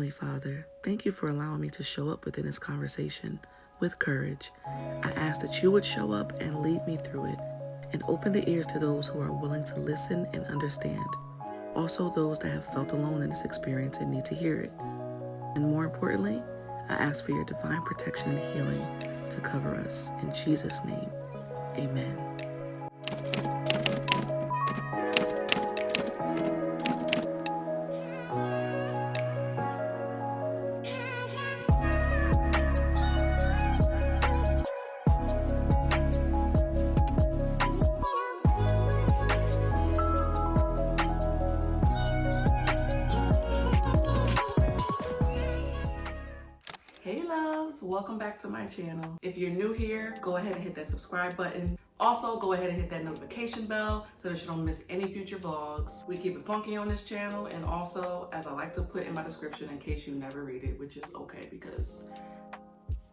Heavenly Father, thank you for allowing me to show up within this conversation with courage. I ask that you would show up and lead me through it and open the ears to those who are willing to listen and understand. Also those that have felt alone in this experience and need to hear it. And more importantly, I ask for your divine protection and healing to cover us. In Jesus' name, amen. Welcome back to my channel. If you're new here, go ahead and hit that subscribe button. Also, go ahead and hit that notification bell so that you don't miss any future vlogs. We keep it funky on this channel, and also, as I like to put in my description in case you never read it, which is okay because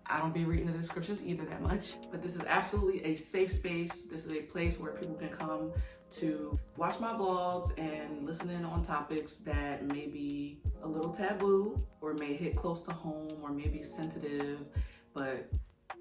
I don't be reading the descriptions either that much. But this is absolutely a safe space. This is a place where people can come to watch my vlogs and listen in on topics that may be a little taboo or may hit close to home or may be sensitive, but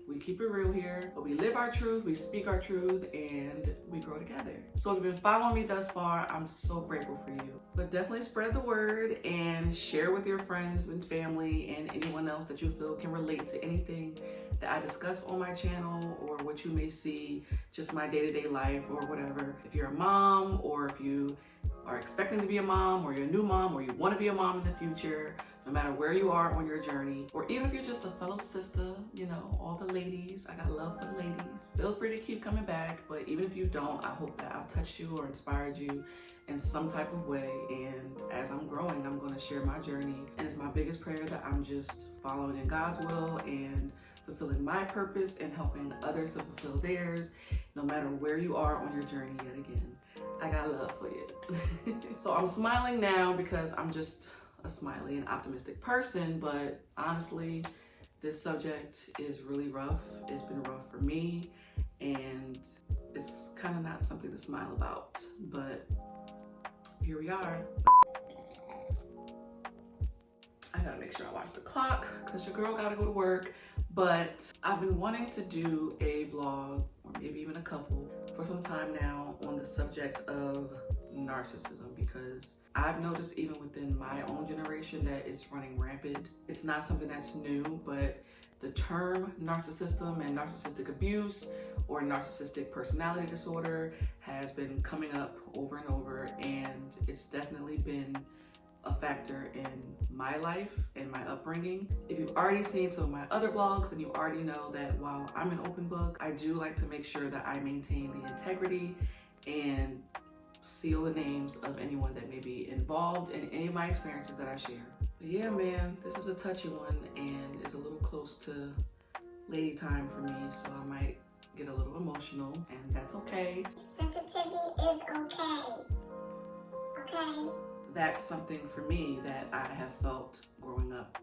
we keep it real here. But we live our truth, we speak our truth, and we grow together. So if you've been following me thus far, I'm so grateful for you. But definitely spread the word and share with your friends and family and anyone else that you feel can relate to anything that I discuss on my channel or what you may see, just my day-to-day life or whatever. If you're a mom, or if you are expecting to be a mom, or you're a new mom, or you want to be a mom in the future, no matter where you are on your journey, or even if you're just a fellow sister, you know, all the ladies, I got love for the ladies. Feel free to keep coming back, but even if you don't, I hope that I've touched you or inspired you in some type of way. And as I'm growing, I'm going to share my journey, and it's my biggest prayer that I'm just following in God's will and fulfilling my purpose and helping others to fulfill theirs, no matter where you are on your journey yet again. I got love for you. So I'm smiling now because I'm just a smiley and optimistic person, but honestly, this subject is really rough. It's been rough for me, and it's kind of not something to smile about, but here we are. I gotta make sure I watch the clock because your girl gotta go to work. But I've been wanting to do a vlog, or maybe even a couple, for some time now on the subject of narcissism, because I've noticed even within my own generation that it's running rampant. It's not something that's new, but the term narcissism and narcissistic abuse or narcissistic personality disorder has been coming up over and over, and it's definitely been a factor in my life and my upbringing. If you've already seen some of my other vlogs, then you already know that while I'm an open book, I do like to make sure that I maintain the integrity and seal the names of anyone that may be involved in any of my experiences that I share. But yeah, man, this is a touchy one, and it's a little close to lady time for me, so I might get a little emotional, and that's okay. Sensitivity is okay. Okay? That's something for me that I have felt growing up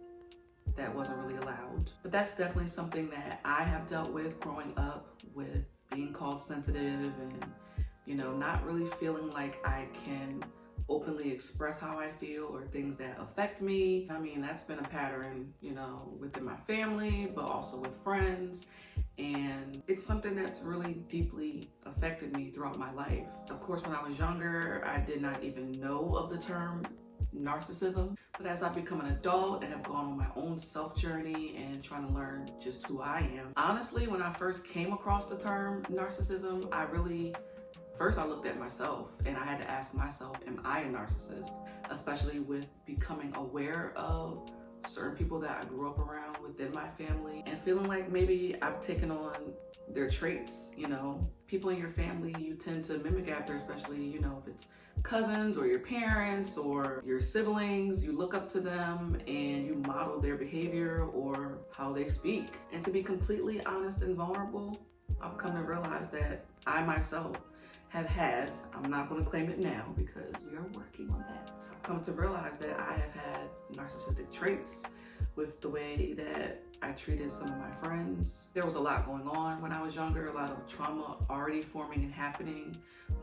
that wasn't really allowed. But that's definitely something that I have dealt with growing up, with being called sensitive and, you know, not really feeling like I can openly express how I feel or things that affect me. I mean, that's been a pattern, you know, within my family, but also with friends. And it's something that's really deeply affected me throughout my life. Of course, when I was younger, I did not even know of the term narcissism. But as I've become an adult and have gone on my own self journey and trying to learn just who I am, honestly, when I first came across the term narcissism, First, I looked at myself and I had to ask myself, am I a narcissist? Especially with becoming aware of certain people that I grew up around within my family and feeling like maybe I've taken on their traits. You know, people in your family you tend to mimic after, especially, you know, if it's cousins or your parents or your siblings, you look up to them and you model their behavior or how they speak. And to be completely honest and vulnerable, I've come to realize that I myself have had, I'm not going to claim it now because we are working on that. I've come to realize that I have had narcissistic traits with the way that I treated some of my friends. There was a lot going on when I was younger, a lot of trauma already forming and happening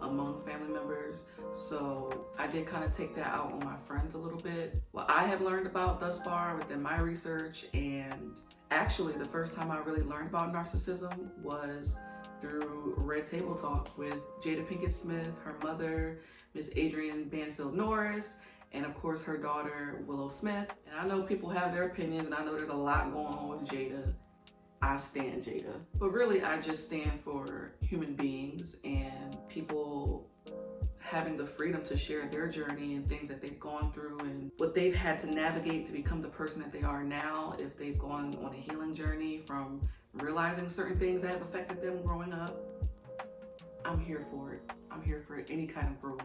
among family members. So I did kind of take that out on my friends a little bit. What I have learned about thus far within my research, and actually the first time I really learned about narcissism was through Red Table Talk with Jada Pinkett Smith, her mother, Miss Adrienne Banfield Norris, and of course her daughter, Willow Smith. And I know people have their opinions, and I know there's a lot going on with Jada. I stand Jada. But really, I just stand for human beings and people having the freedom to share their journey and things that they've gone through and what they've had to navigate to become the person that they are now, if they've gone on a healing journey from realizing certain things that have affected them growing up. I'm here for it. I'm here for any kind of growth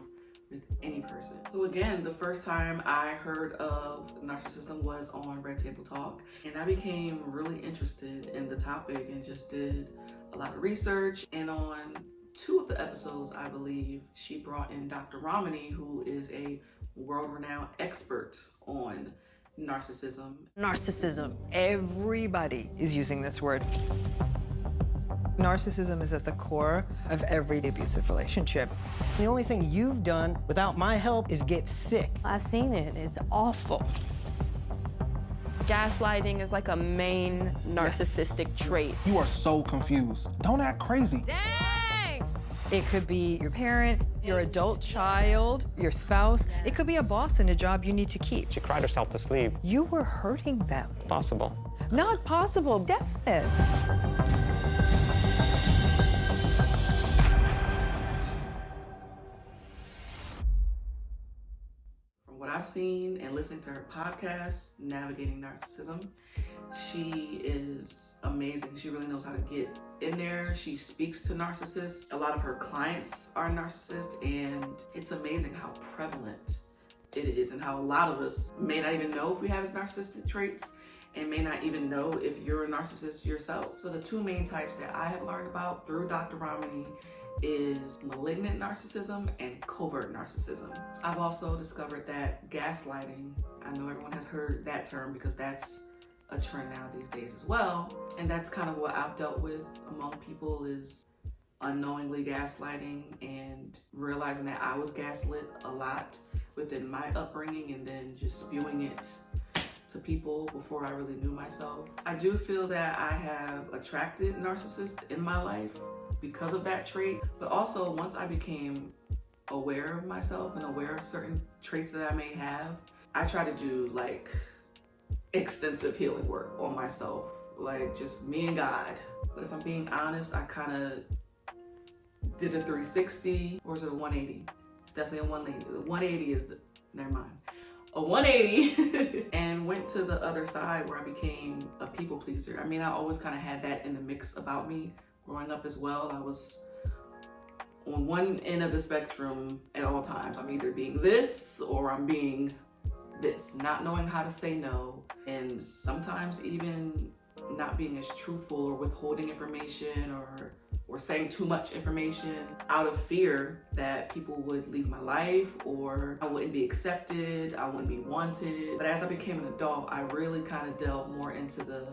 with any person. So again, the first time I heard of narcissism was on Red Table Talk, and I became really interested in the topic and just did a lot of research. And on 2 of the episodes, I believe, she brought in Dr. Ramani, who is a world-renowned expert on narcissism. Narcissism. Everybody is using this word. Narcissism is at the core of every abusive relationship. The only thing you've done without my help is get sick. I've seen it. It's awful. Gaslighting is like a main narcissistic trait. You are so confused. Don't act crazy. Dang! It could be your parent, your adult child, your spouse. It could be a boss in a job you need to keep. She cried herself to sleep. You were hurting them. Possible. Not possible, definite. What I've seen and listening to her podcast, Navigating Narcissism, she is amazing. She really knows how to get in there. She speaks to narcissists. A lot of her clients are narcissists, and it's amazing how prevalent it is and how a lot of us may not even know if we have narcissistic traits and may not even know if you're a narcissist yourself. So the 2 main types that I have learned about through Dr. Romney is malignant narcissism and covert narcissism. I've also discovered that gaslighting, I know everyone has heard that term because that's a trend now these days as well. And that's kind of what I've dealt with among people, is unknowingly gaslighting and realizing that I was gaslit a lot within my upbringing and then just spewing it to people before I really knew myself. I do feel that I have attracted narcissists in my life because of that trait, but also once I became aware of myself and aware of certain traits that I may have, I try to do like extensive healing work on myself, like just me and God. But if I'm being honest, I kind of did a 360, or is it a 180? It's definitely a 180. The 180 is never mind. A 180 and went to the other side where I became a people pleaser. I mean, I always kind of had that in the mix about me. Growing up as well, I was on one end of the spectrum at all times. I'm either being this or I'm being this, not knowing how to say no, and sometimes even not being as truthful or withholding information or saying too much information out of fear that people would leave my life or I wouldn't be accepted, I wouldn't be wanted. But as I became an adult, I really kind of delved more into the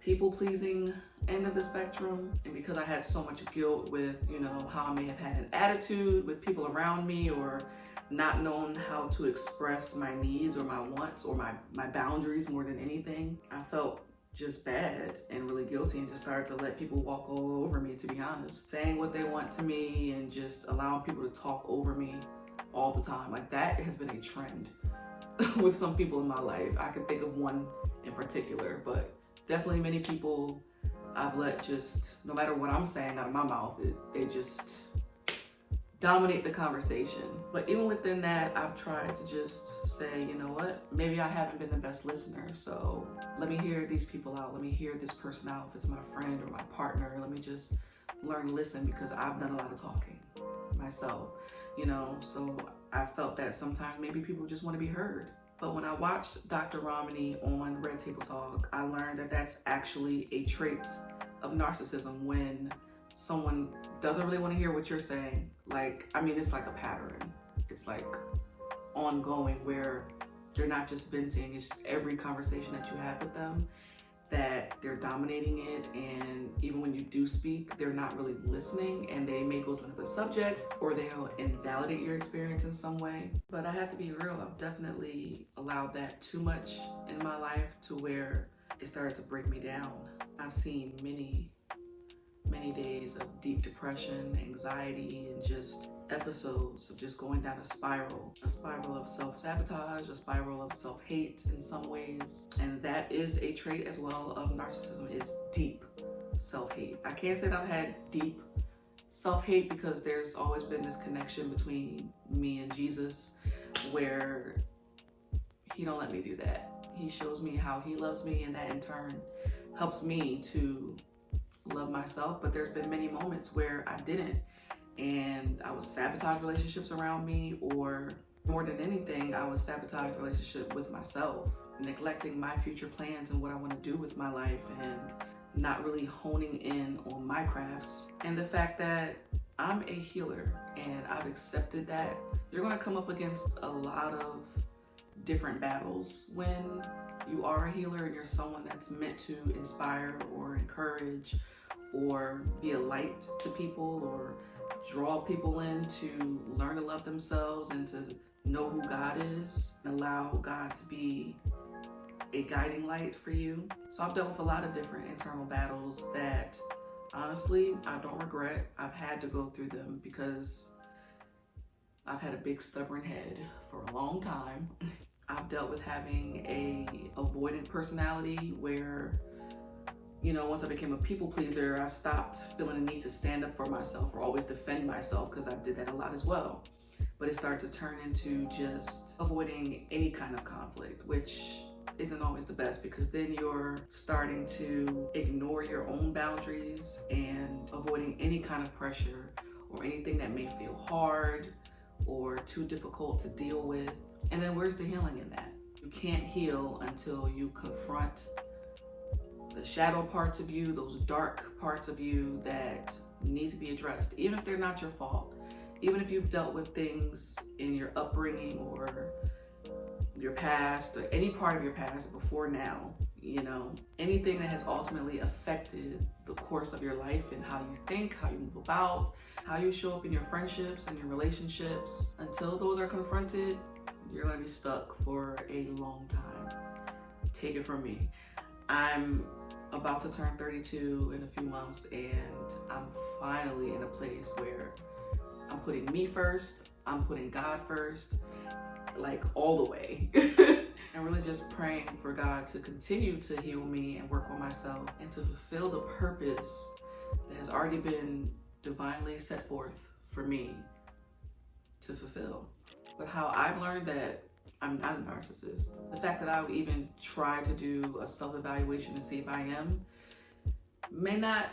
people-pleasing end of the spectrum. And because I had so much guilt with, you know, how I may have had an attitude with people around me or not knowing how to express my needs or my wants or my boundaries more than anything, I felt just bad and really guilty and just started to let people walk all over me, to be honest. Saying what they want to me and just allowing people to talk over me all the time. Like, that has been a trend with some people in my life. I can think of one in particular, but definitely many people I've let just, no matter what I'm saying out of my mouth, they just dominate the conversation. But even within that, I've tried to just say, you know what, maybe I haven't been the best listener, so let me hear these people out. Let me hear this person out. If it's my friend or my partner, let me just learn to listen, because I've done a lot of talking myself, you know. So I felt that sometimes maybe people just want to be heard. But when I watched Dr. Romney on Red Table Talk, I learned that that's actually a trait of narcissism, when someone doesn't really want to hear what you're saying. Like, I mean, it's like a pattern. It's like ongoing, where they're not just venting, it's just every conversation that you have with them, that they're dominating it, and even when you do speak, they're not really listening, and they may go to another subject or they'll invalidate your experience in some way. But I have to be real, I've definitely allowed that too much in my life to where it started to break me down. I've seen many days of deep depression, anxiety, and just episodes of just going down a spiral of self-sabotage, a spiral of self-hate in some ways. And that is a trait as well of narcissism, is deep self-hate. I can't say that I've had deep self-hate because there's always been this connection between me and Jesus where he don't let me do that. He shows me how he loves me, and that in turn helps me to love myself. But there's been many moments where I didn't, and I would sabotage relationships around me, or more than anything, I would sabotage relationship with myself, neglecting my future plans and what I want to do with my life, and not really honing in on my crafts. And the fact that I'm a healer and I've accepted that you're going to come up against a lot of different battles when you are a healer and you're someone that's meant to inspire or encourage or be a light to people or draw people in to learn to love themselves and to know who God is and allow God to be a guiding light for you. So I've dealt with a lot of different internal battles that honestly I don't regret. I've had to go through them because I've had a big stubborn head for a long time. I've dealt with having a avoidant personality where, you know, once I became a people pleaser, I stopped feeling the need to stand up for myself or always defend myself, because I did that a lot as well. But it started to turn into just avoiding any kind of conflict, which isn't always the best, because then you're starting to ignore your own boundaries and avoiding any kind of pressure or anything that may feel hard or too difficult to deal with. And then where's the healing in that? You can't heal until you confront the shadow parts of you, those dark parts of you that need to be addressed, even if they're not your fault. Even if you've dealt with things in your upbringing or your past or any part of your past before now, you know, anything that has ultimately affected the course of your life and how you think, how you move about, how you show up in your friendships and your relationships, until those are confronted, you're gonna be stuck for a long time. Take it from me. I'm about to turn 32 in a few months, and I'm finally in a place where I'm putting me first, I'm putting God first, like all the way. And really just praying for God to continue to heal me and work on myself and to fulfill the purpose that has already been divinely set forth for me to fulfill. But how I've learned that I'm not a narcissist, the fact that I would even try to do a self-evaluation to see if I am, may not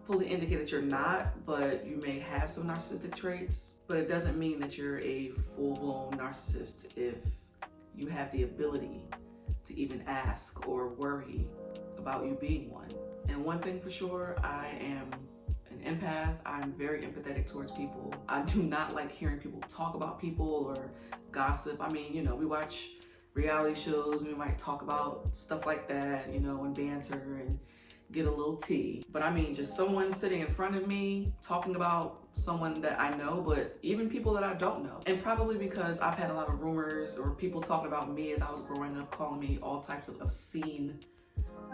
fully indicate that you're not, but you may have some narcissistic traits. But it doesn't mean that you're a full-blown narcissist if you have the ability to even ask or worry about you being one. And one thing for sure, I am an empath. I'm very empathetic towards people. I do not like hearing people talk about people or gossip. I mean, you know, we watch reality shows and we might talk about stuff like that, you know, and banter and get a little tea. But I mean, just someone sitting in front of me talking about someone that I know, but even people that I don't know. And probably because I've had a lot of rumors or people talking about me as I was growing up, calling me all types of obscene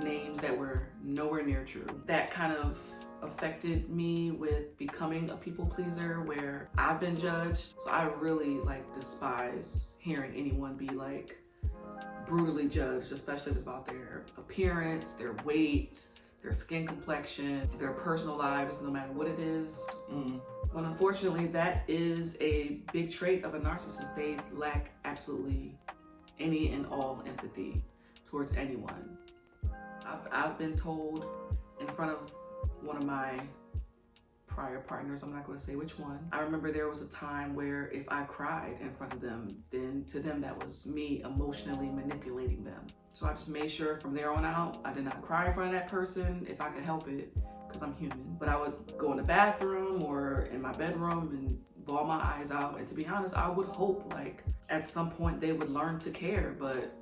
names that were nowhere near true. That kind of affected me with becoming a people pleaser where I've been judged. So I really despise hearing anyone be brutally judged, especially if it's about their appearance, their weight, their skin complexion, their personal lives, no matter what it is. But unfortunately, that is a big trait of a narcissist. They lack absolutely any and all empathy towards anyone. I've been told in front of one of my prior partners, I'm not going to say which one. I remember there was a time where if I cried in front of them, then to them that was me emotionally manipulating them. So I just made sure from there on out, I did not cry in front of that person if I could help it, because I'm human. But I would go in the bathroom or in my bedroom and bawl my eyes out. And to be honest, I would hope at some point they would learn to care, but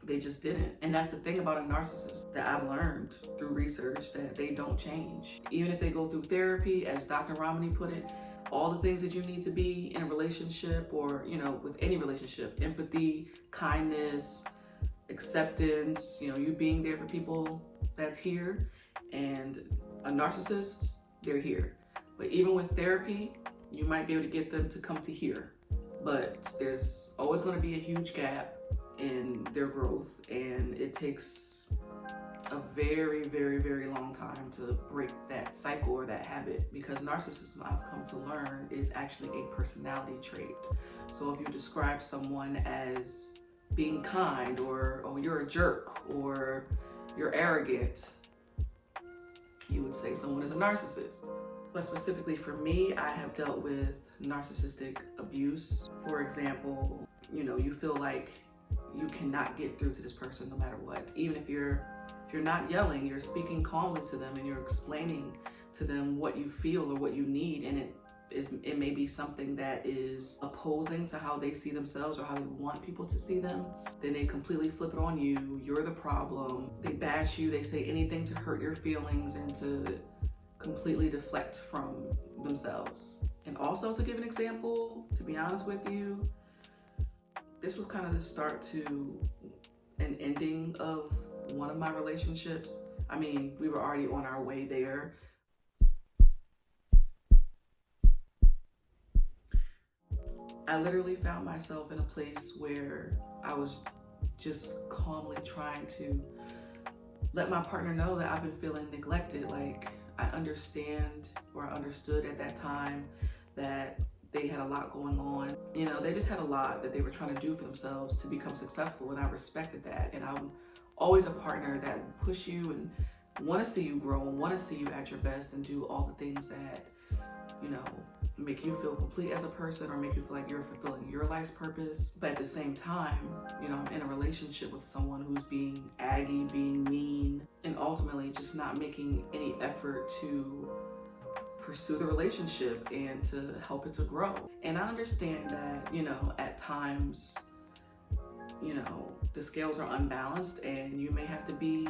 They just didn't. And that's the thing about a narcissist that I've learned through research, that they don't change. Even if they go through therapy, as Dr. Romney put it, all the things that you need to be in a relationship, or, you know, with any relationship, empathy, kindness, acceptance, you know, you being there for people, that's here. And a narcissist, they're here. But even with therapy, you might be able to get them to come to here. But there's always going to be a huge gap in their growth, and it takes a very, very, very long time to break that cycle or that habit, because narcissism, I've come to learn, is actually a personality trait. So if you describe someone as being kind, or oh, you're a jerk, or you're arrogant, you would say someone is a narcissist. But specifically for me, I have dealt with narcissistic abuse. For example, you know, you feel like you cannot get through to this person no matter what. Even if you're not yelling, you're speaking calmly to them and you're explaining to them what you feel or what you need, and it may be something that is opposing to how they see themselves or how they want people to see them. Then they completely flip it on you. You're the problem. They bash you. They say anything to hurt your feelings and to completely deflect from themselves. And also, to give an example, to be honest with you, this was kind of the start to an ending of one of my relationships. I mean, we were already on our way there. I literally found myself in a place where I was just calmly trying to let my partner know that I've been feeling neglected. Like, I understand, or I understood at that time, that they had a lot going on. You know, they just had a lot that they were trying to do for themselves to become successful, and I respected that. And I'm always a partner that will push you and want to see you grow and want to see you at your best and do all the things that, you know, make you feel complete as a person or make you feel like you're fulfilling your life's purpose. But at the same time, you know, I'm in a relationship with someone who's being aggy, being mean, and ultimately just not making any effort to pursue the relationship and to help it to grow. And I understand that, you know, at times, you know, the scales are unbalanced and you may have to be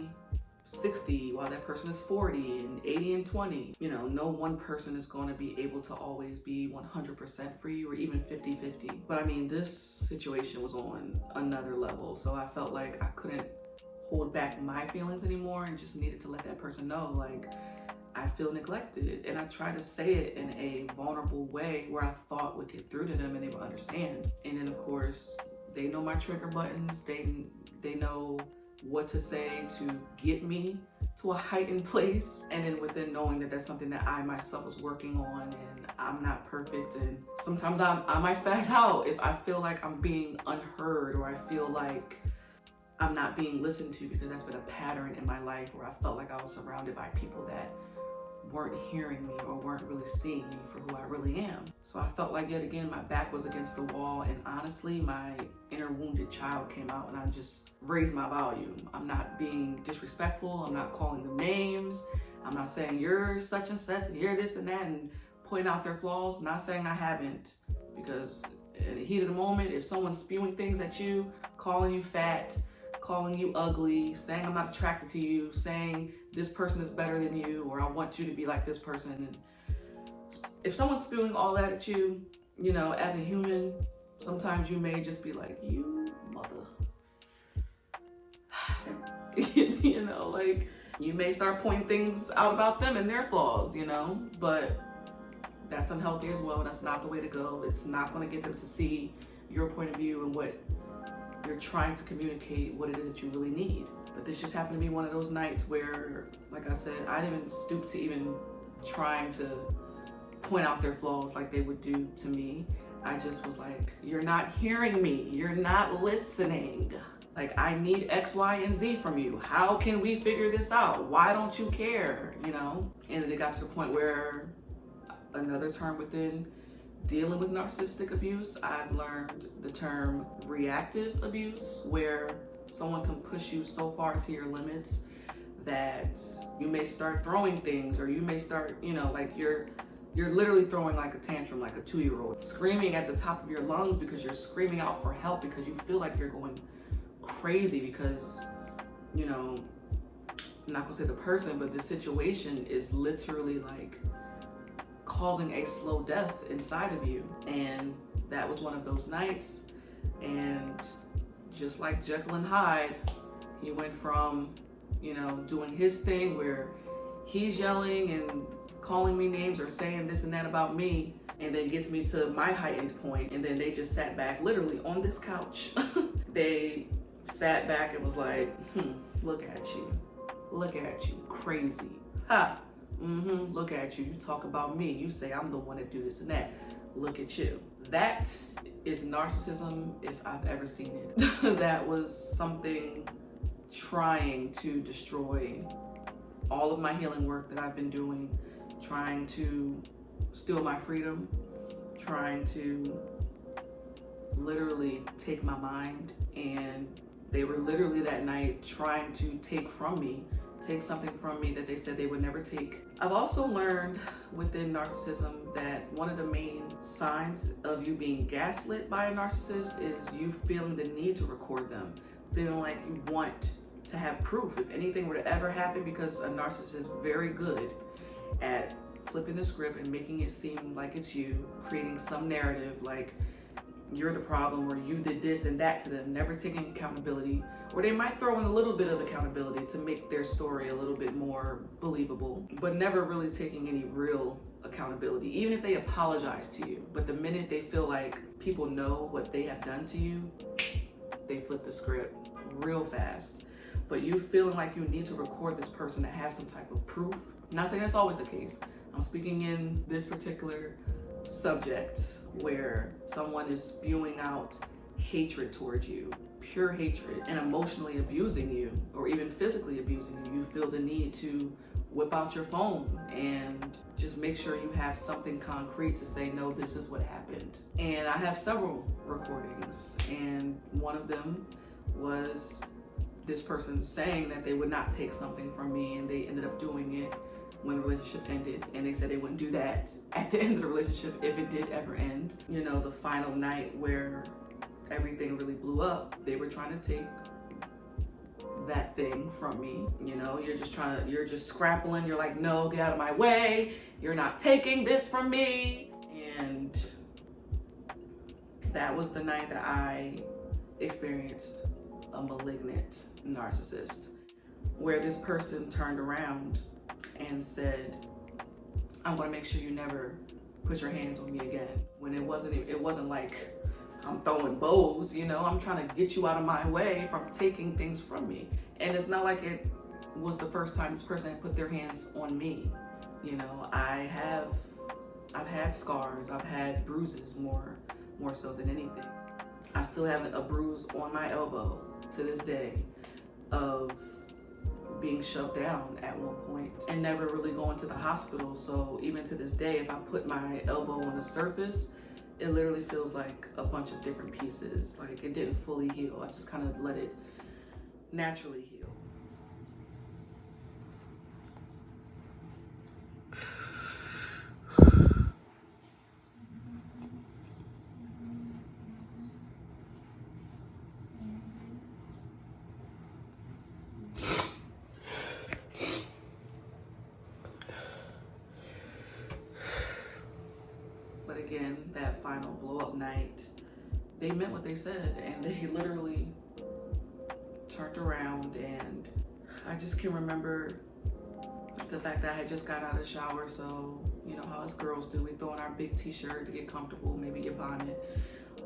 60 while that person is 40 and 80 and 20. You know, no one person is going to be able to always be 100% for you, or even 50-50. But I mean, this situation was on another level. So I felt like I couldn't hold back my feelings anymore and just needed to let that person know, like, I feel neglected. And I tried to say it in a vulnerable way where I thought would get through to them and they would understand. And then of course, they know my trigger buttons. They know what to say to get me to a heightened place. And then within knowing that that's something that I myself was working on, and I'm not perfect, and sometimes I might spaz out if I feel like I'm being unheard, or I feel like I'm not being listened to, because that's been a pattern in my life where I felt like I was surrounded by people that weren't hearing me or weren't really seeing me for who I really am. So I felt like, yet again, my back was against the wall, and honestly, my inner wounded child came out, and I just raised my volume. I'm not being disrespectful. I'm not calling them names. I'm not saying you're such and such and you're this and that and pointing out their flaws. I'm not saying I haven't, because in the heat of the moment, if someone's spewing things at you, calling you fat, calling you ugly, saying I'm not attracted to you, saying this person is better than you, or I want you to be like this person. And if someone's spewing all that at you, you know, as a human, sometimes you may just be like, you mother. You know, like, you may start pointing things out about them and their flaws, you know, but that's unhealthy as well. That's not the way to go. It's not going to get them to see your point of view and what you're trying to communicate, what it is that you really need. But this just happened to be one of those nights where, like I said, I didn't even stoop to even trying to point out their flaws like they would do to me. I just was like, you're not hearing me. You're not listening. Like, I need X, Y, and Z from you. How can we figure this out? Why don't you care? You know? And then it got to the point where, another term within dealing with narcissistic abuse, I've learned the term reactive abuse, where someone can push you so far to your limits that you may start throwing things, or you may start, you know, like you're literally throwing like a tantrum, like a 2-year-old, screaming at the top of your lungs because you're screaming out for help because you feel like you're going crazy because, you know, I'm not gonna say the person, but the situation is literally like causing a slow death inside of you. And that was one of those nights. And just like Jekyll and Hyde, he went from, you know, doing his thing where he's yelling and calling me names or saying this and that about me, and then gets me to my heightened point, and then they just sat back literally on this couch. They sat back and was like, look at you, crazy. Ha, look at you, you talk about me, you say I'm the one that do this and that, look at you. That is narcissism if I've ever seen it. That was something trying to destroy all of my healing work that I've been doing, trying to steal my freedom, trying to literally take my mind. And they were literally that night trying to take something from me that they said they would never take. I've also learned within narcissism that one of the main signs of you being gaslit by a narcissist is you feeling the need to record them, feeling like you want to have proof if anything were to ever happen, because a narcissist is very good at flipping the script and making it seem like it's you, creating some narrative like you're the problem or you did this and that to them, never taking accountability. Or they might throw in a little bit of accountability to make their story a little bit more believable, but never really taking any real accountability, even if they apologize to you. But the minute they feel like people know what they have done to you, they flip the script real fast. But you feeling like you need to record this person to have some type of proof. I'm not saying that's always the case. I'm speaking in this particular subject where someone is spewing out hatred towards you, pure hatred, and emotionally abusing you or even physically abusing you. You feel the need to whip out your phone and just make sure you have something concrete to say, no, this is what happened. And I have several recordings, and one of them was this person saying that they would not take something from me, and they ended up doing it when the relationship ended, and they said they wouldn't do that at the end of the relationship if it did ever end. You know, the final night where everything really blew up, they were trying to take that thing from me. You know, you're just scrappling, you're like, no, get out of my way, you're not taking this from me. And that was the night that I experienced a malignant narcissist, where this person turned around and said, I'm gonna make sure you never put your hands on me again. When it wasn't like I'm throwing bows, you know, I'm trying to get you out of my way from taking things from me. And it's not like it was the first time this person had put their hands on me. You know, I've had scars, I've had bruises more so than anything. I still have a bruise on my elbow to this day of being shoved down at one point and never really going to the hospital. So even to this day, if I put my elbow on the surface, it literally feels like a bunch of different pieces. Like it didn't fully heal. I just kind of let it naturally heal. But again, that final blow up night, they meant what they said, and they literally turned around, and I just can remember the fact that I had just got out of the shower. So, you know how us girls do, we throw on our big t-shirt to get comfortable, maybe your bonnet.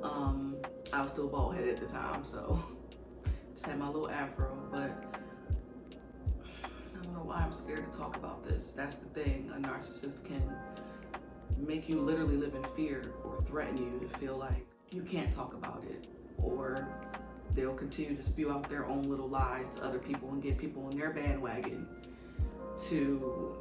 I was still bald headed at the time, so just had my little afro, but I don't know why I'm scared to talk about this. That's the thing, a narcissist can make you literally live in fear or threaten you to feel like you can't talk about it, or they'll continue to spew out their own little lies to other people and get people on their bandwagon to,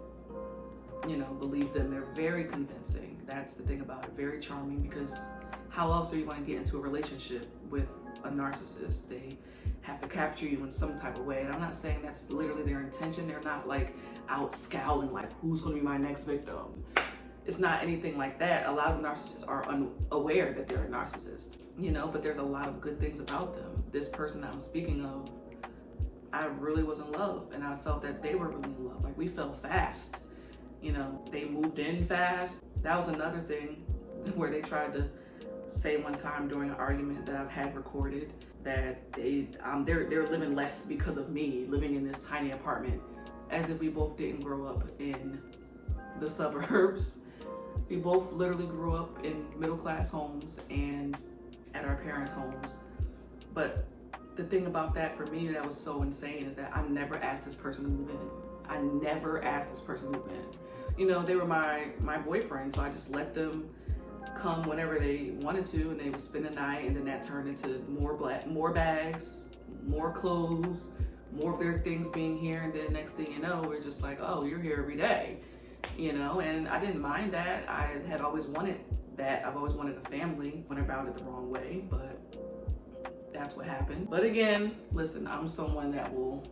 you know, believe them. They're very convincing. That's the thing about it, very charming, because how else are you going to get into a relationship with a narcissist? They have to capture you in some type of way. And I'm not saying that's literally their intention. They're not like out scowling like, who's going to be my next victim? it's not anything like that. A lot of narcissists are unaware that they're a narcissist, you know, but there's a lot of good things about them. This person I'm speaking of, I really was in love, and I felt that they were really in love. Like, we fell fast, you know, they moved in fast. That was another thing where they tried to say one time during an argument that I've had recorded that they're living less because of me living in this tiny apartment, as if we both didn't grow up in the suburbs. We both literally grew up in middle-class homes and at our parents' homes. But the thing about that for me that was so insane is that I never asked this person to move in. I never asked this person to move in. You know, they were my boyfriend, so I just let them come whenever they wanted to, and they would spend the night, and then that turned into more bags, more clothes, more of their things being here, and then next thing you know, we're just like, oh, you're here every day, you know. And I didn't mind that. I had always wanted that. I've always wanted a family. Went about it the wrong way, but that's what happened. But again, listen, I'm someone that will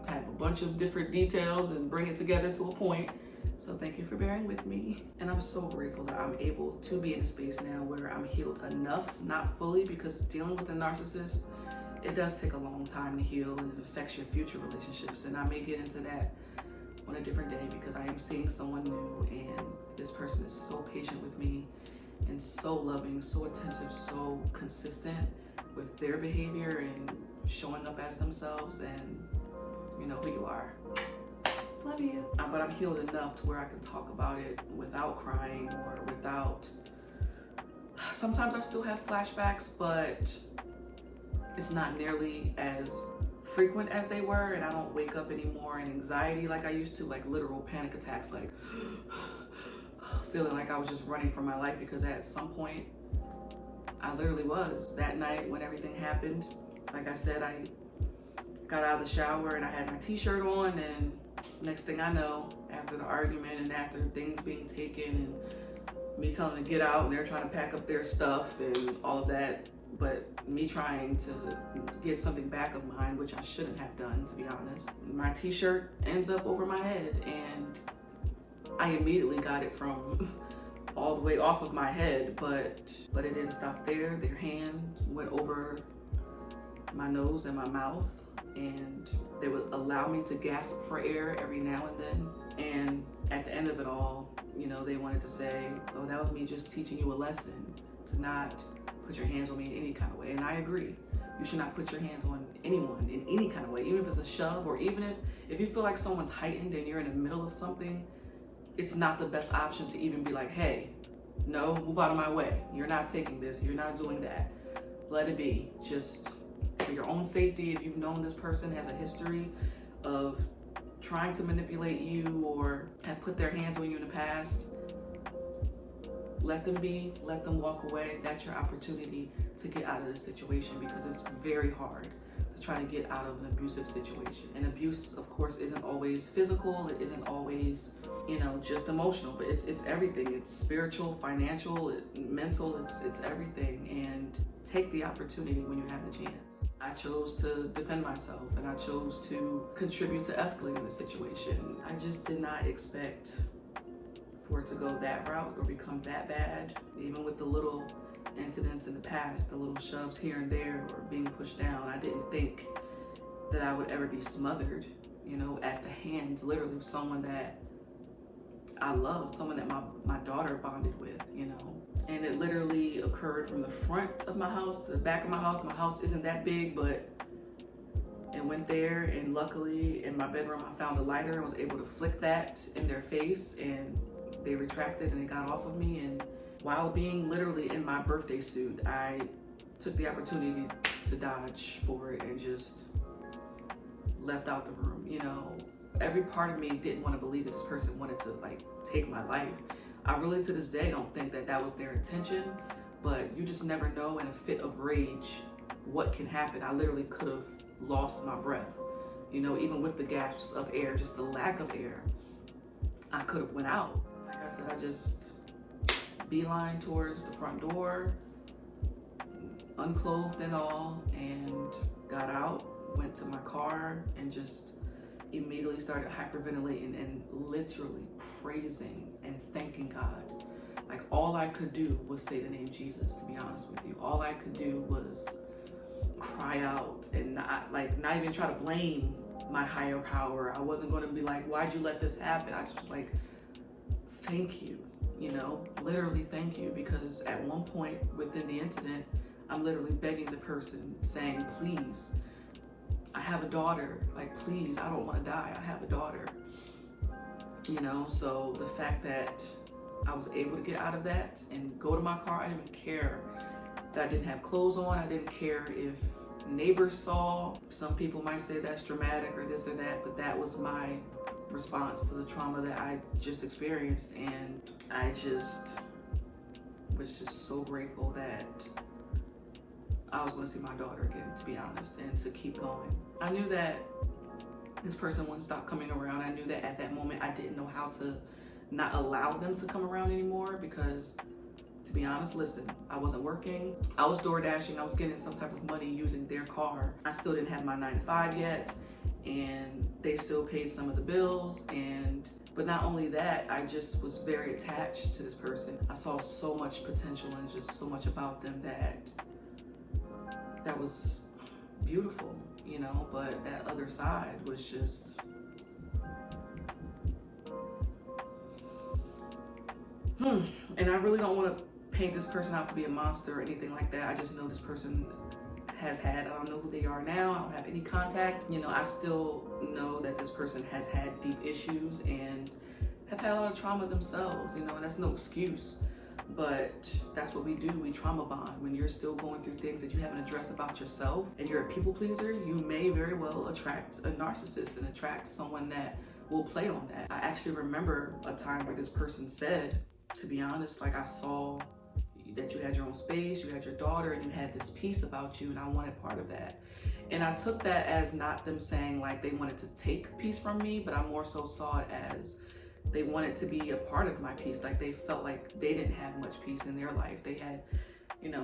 have a bunch of different details and bring it together to a point. So thank you for bearing with me. And I'm so grateful that I'm able to be in a space now where I'm healed enough, not fully, because dealing with a narcissist, it does take a long time to heal, and it affects your future relationships. And I may get into that on a different day, because I am seeing someone new, and this person is so patient with me and so loving, so attentive, so consistent with their behavior and showing up as themselves, and you know who you are. Love you. But I'm healed enough to where I can talk about it without crying or without... Sometimes I still have flashbacks, but it's not nearly as frequent as they were, and I don't wake up anymore in anxiety like I used to, like literal panic attacks, like feeling like I was just running for my life, because at some point I literally was. That night when everything happened, like I said, I got out of the shower and I had my t-shirt on, and next thing I know, after the argument and after things being taken and me telling them to get out, and they're trying to pack up their stuff and all of that, but me trying to get something back of mine, which I shouldn't have done, to be honest. My t-shirt ends up over my head, and I immediately got it from all the way off of my head, but it didn't stop there. Their hand went over my nose and my mouth, and they would allow me to gasp for air every now and then. And at the end of it all, you know, they wanted to say, oh, that was me just teaching you a lesson to not put your hands on me in any kind of way. And I agree. You should not put your hands on anyone in any kind of way, even if it's a shove, or even if you feel like someone's heightened and you're in the middle of something, it's not the best option to even be like, hey, no, move out of my way. You're not taking this. You're not doing that. Let it be. Just for your own safety, if you've known this person has a history of trying to manipulate you or have put their hands on you in the past, let them be, let them walk away. That's your opportunity to get out of the situation, because it's very hard to try to get out of an abusive situation. And abuse, of course, isn't always physical. It isn't always, you know, just emotional, but it's everything. It's spiritual, financial, mental, it's everything. And take the opportunity when you have the chance. I chose to defend myself, and I chose to contribute to escalating the situation. I just did not expect for it to go that route or become that bad. Even with the little incidents in the past, the little shoves here and there or being pushed down, I didn't think that I would ever be smothered, you know, at the hands literally of someone that I loved, someone that my daughter bonded with, you know. And it literally occurred from the front of my house to the back of my house. My house isn't that big, but it went there, and luckily in my bedroom I found a lighter and was able to flick that in their face, and they retracted and they got off of me. And while being literally in my birthday suit, I took the opportunity to dodge for it and just left out the room. You know, every part of me didn't want to believe that this person wanted to like take my life. I really to this day don't think that that was their intention, but you just never know in a fit of rage what can happen. I literally could have lost my breath, you know, even with the gasps of air, just the lack of air, I could have went out. Like I said, I just beeline towards the front door, unclothed and all, and got out, went to my car, and just immediately started hyperventilating and literally praising and thanking God. Like, all I could do was say the name Jesus, to be honest with you. All I could do was cry out and not even try to blame my higher power. I wasn't going to be like, why'd you let this happen? I just was like, thank you, literally thank you. Because at one point within the incident, I'm literally begging the person, saying, please, I have a daughter, like, please, I don't want to die, I have a daughter. So the fact that I was able to get out of that and go to my car, I didn't even care that I didn't have clothes on. I didn't care if neighbors saw. Some people might say that's dramatic or this or that, but that was my response to the trauma that I just experienced. And I just was just so grateful that I was going to see my daughter again, to be honest, and to keep going. I knew that this person wouldn't stop coming around. I knew that at that moment I didn't know how to not allow them to come around anymore, because, to be honest, listen, I wasn't working. I was door dashing. I was getting some type of money using their car. I still didn't have my 9-to-5 yet, and they still paid some of the bills. But not only that, I just was very attached to this person. I saw so much potential and just so much about them that was beautiful, but that other side was just, and I really don't want to paint this person out to be a monster or anything like that. I just know this person has had, I don't know who they are now, I don't have any contact. I still know that this person has had deep issues and have had a lot of trauma themselves, and that's no excuse. But that's what we do, we trauma bond. When you're still going through things that you haven't addressed about yourself and you're a people pleaser, you may very well attract a narcissist and attract someone that will play on that. I actually remember a time where this person said, to be honest, like, I saw that you had your own space, you had your daughter, and you had this peace about you, and I wanted part of that. And I took that as not them saying like they wanted to take peace from me, but I more so saw it as they wanted to be a part of my peace. Like, they felt like they didn't have much peace in their life. They had,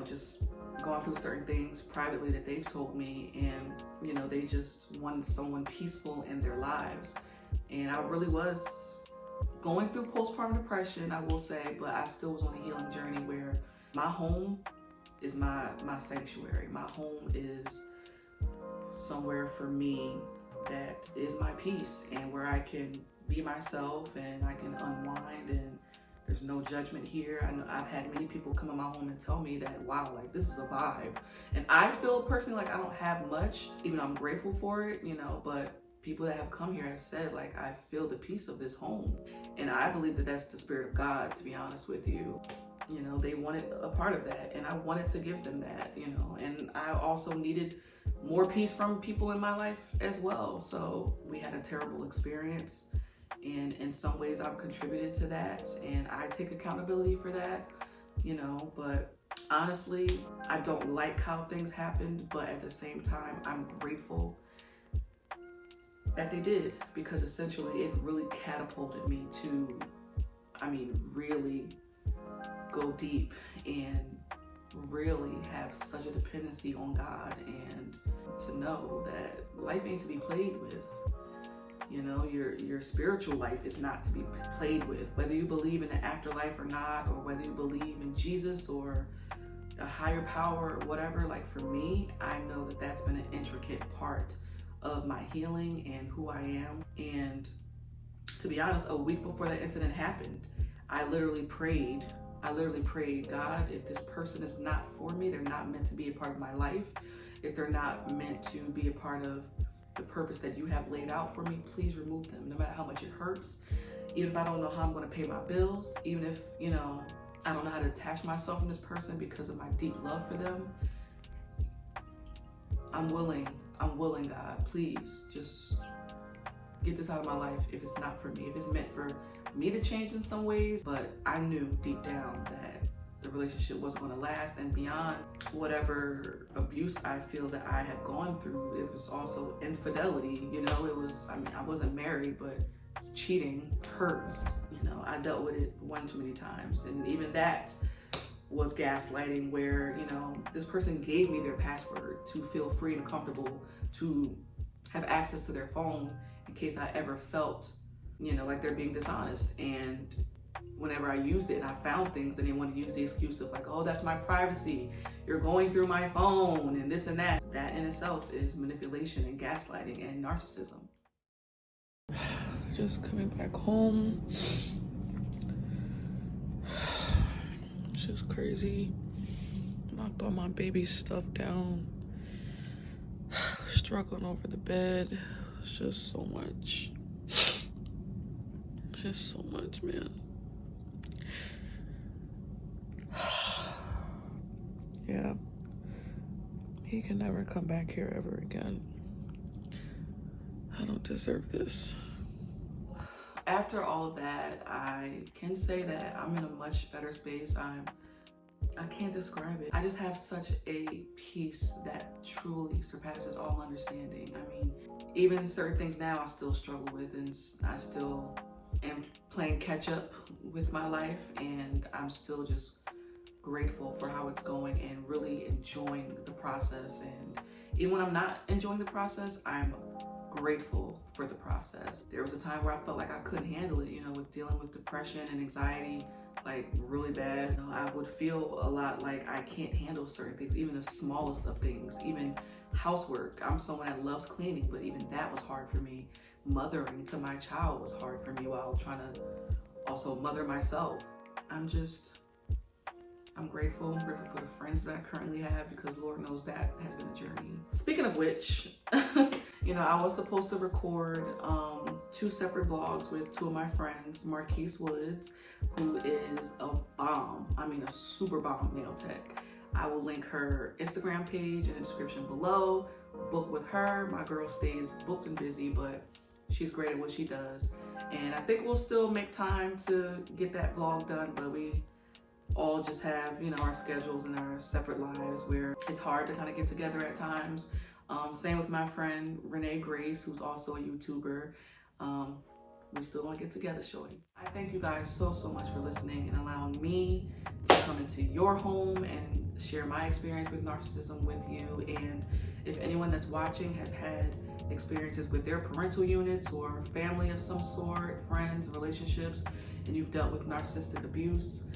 just gone through certain things privately that they've told me, and, they just wanted someone peaceful in their lives. And I really was going through postpartum depression, I will say, but I still was on a healing journey where my home is my sanctuary. My home is somewhere for me that is my peace, and where I can be myself and I can unwind, and there's no judgment here. I know I've had many people come in my home and tell me that, wow, like, this is a vibe. And I feel personally like I don't have much, even though I'm grateful for it, but people that have come here have said, like, I feel the peace of this home. And I believe that that's the spirit of God, to be honest with you. They wanted a part of that, and I wanted to give them that, and I also needed more peace from people in my life as well. So we had a terrible experience, and in some ways I've contributed to that, and I take accountability for that, but honestly, I don't like how things happened, but at the same time, I'm grateful that they did, because essentially it really catapulted me to, really go deep and really have such a dependency on God, and to know that life ain't to be played with. Your spiritual life is not to be played with. Whether you believe in the afterlife or not, or whether you believe in Jesus or a higher power or whatever, like, for me, I know that that's been an intricate part of my healing and who I am. And to be honest, a week before that incident happened, I literally prayed, God, if this person is not for me, they're not meant to be a part of my life, if they're not meant to be a part of the purpose that you have laid out for me, please remove them, no matter how much it hurts. Even if I don't know how I'm going to pay my bills, even if, I don't know how to detach myself from this person because of my deep love for them, I'm willing, God, please just get this out of my life if it's not for me, if it's meant for me to change in some ways. But I knew deep down that the relationship wasn't going to last, and beyond whatever abuse I feel that I have gone through, it was also infidelity. It was, I wasn't married, but cheating hurts. I dealt with it one too many times, and even that was gaslighting, where, this person gave me their password to feel free and comfortable to have access to their phone in case I ever felt, you know, like they're being dishonest. And whenever I used it and I found things, then they want to use the excuse of like, oh, that's my privacy. You're going through my phone and this and that. That in itself is manipulation and gaslighting and narcissism. Just coming back home. It's just crazy. Knocked all my baby stuff down. Struggling over the bed. It's just so much. Just so much, man. Yeah. He can never come back here ever again. I don't deserve this. After all of that, I can say that I'm in a much better space. I can't describe it. I just have such a peace that truly surpasses all understanding. I mean, even certain things now I still struggle with, and I still am playing catch up with my life, and I'm still just grateful for how it's going and really enjoying the process. And even when I'm not enjoying the process, I'm grateful for the process. There was a time where I felt like I couldn't handle it, you know, with dealing with depression and anxiety, like really bad. You know, I would feel a lot like I can't handle certain things, even the smallest of things, even housework. I'm someone that loves cleaning, but even that was hard for me. Mothering to my child was hard for me while trying to also mother myself. I'm grateful. I'm grateful for the friends that I currently have, because Lord knows that has been a journey. Speaking of which, you know, I was supposed to record 2 separate vlogs with 2 of my friends, Marquise Woods, who is a bomb. I mean, a super bomb nail tech. I will link her Instagram page in the description below. Book with her. My girl stays booked and busy, but she's great at what she does. And I think we'll still make time to get that vlog done, but we all just have, you know, our schedules and our separate lives where it's hard to kind of get together at times. Same with my friend Renee Grace, who's also a YouTuber. We still want to get together, shorty. I thank you guys so much for listening and allowing me to come into your home and share my experience with narcissism with you. And if anyone that's watching has had experiences with their parental units or family of some sort, friends, relationships, and you've dealt with narcissistic abuse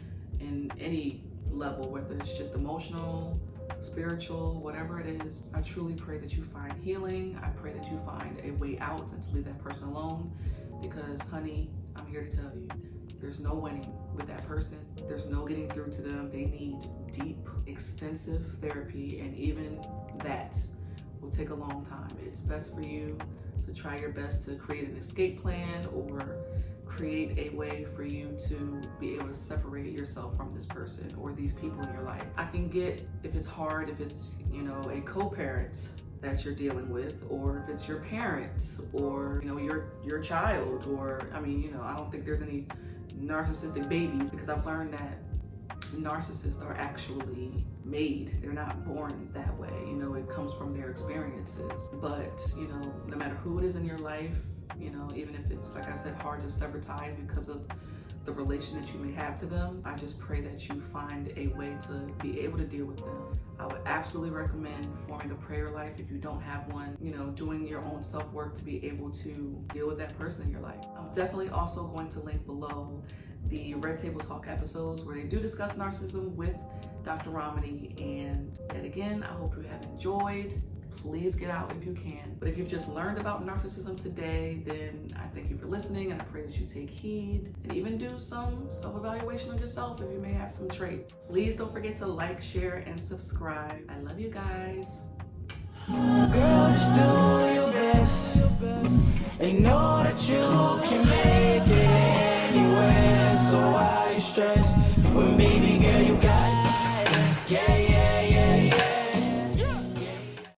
in any level, whether it's just emotional, spiritual, whatever it is, I truly pray that you find healing. I pray that you find a way out and to leave that person alone, because honey, I'm here to tell you, there's no winning with that person. There's no getting through to them. They need deep, extensive therapy, and even that will take a long time. It's best for you to try your best to create an escape plan or create a way for you to be able to separate yourself from this person or these people in your life. I can get if it's hard, if it's, you know, a co-parent that you're dealing with, or if it's your parent, or, you know, your child, or, I mean, you know, I don't think there's any narcissistic babies, because I've learned that narcissists are actually made. They're not born that way. You know, it comes from their experiences. But, you know, no matter who it is in your life, you know, even if it's, like I said, hard to sever ties because of the relation that you may have to them, I just pray that you find a way to be able to deal with them. I would absolutely recommend forming a prayer life if you don't have one, you know, doing your own self-work to be able to deal with that person in your life. I'm definitely also going to link below the Red Table Talk episodes where they do discuss narcissism with Dr. Romney. And yet again, I hope you have enjoyed. Please get out if you can. But if you've just learned about narcissism today, then I thank you for listening, and I pray that you take heed and even do some self-evaluation of yourself if you may have some traits. Please don't forget to like, share, and subscribe. I love you guys. Girl, just do your best and know that you can make it anywhere. So why you stressed?